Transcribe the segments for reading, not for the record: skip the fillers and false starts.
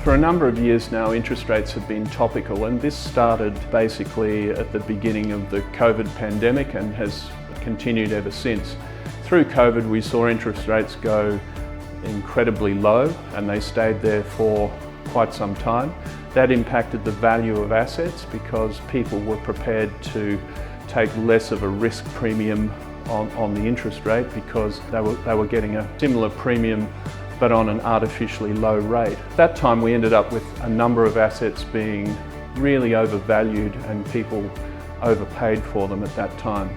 For a number of years now, interest rates have been topical, and this started basically at the beginning of the COVID pandemic and has continued ever since. Through COVID, we saw interest rates go incredibly low, and they stayed there for quite some time. That impacted the value of assets because people were prepared to take less of a risk premium on the interest rate because they were getting a similar premium but on an artificially low rate. At that time we ended up with a number of assets being really overvalued and people overpaid for them at that time.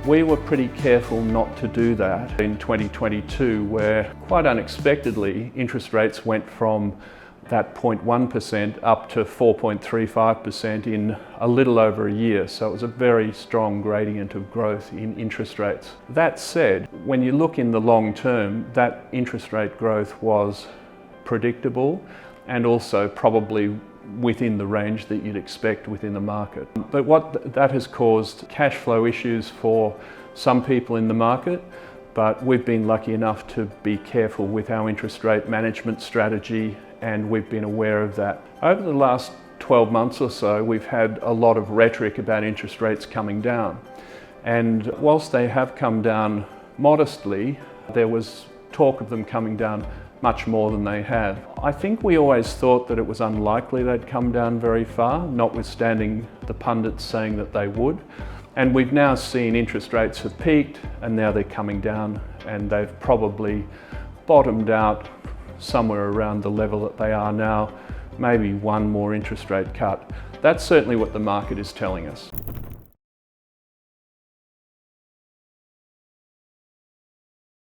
We were pretty careful not to do that in 2022, where quite unexpectedly interest rates went from that 0.1% up to 4.35% in a little over a year. So it was a very strong gradient of growth in interest rates. That said, when you look in the long term, that interest rate growth was predictable and also probably within the range that you'd expect within the market. But what that has caused cash flow issues for some people in the market, but we've been lucky enough to be careful with our interest rate management strategy, and we've been aware of that. Over the last 12 months or so, we've had a lot of rhetoric about interest rates coming down. And whilst they have come down modestly, there was talk of them coming down much more than they have. I think we always thought that it was unlikely they'd come down very far, notwithstanding the pundits saying that they would. And we've now seen interest rates have peaked and now they're coming down, and they've probably bottomed out somewhere around the level that they are now, maybe one more interest rate cut. That's certainly what the market is telling us.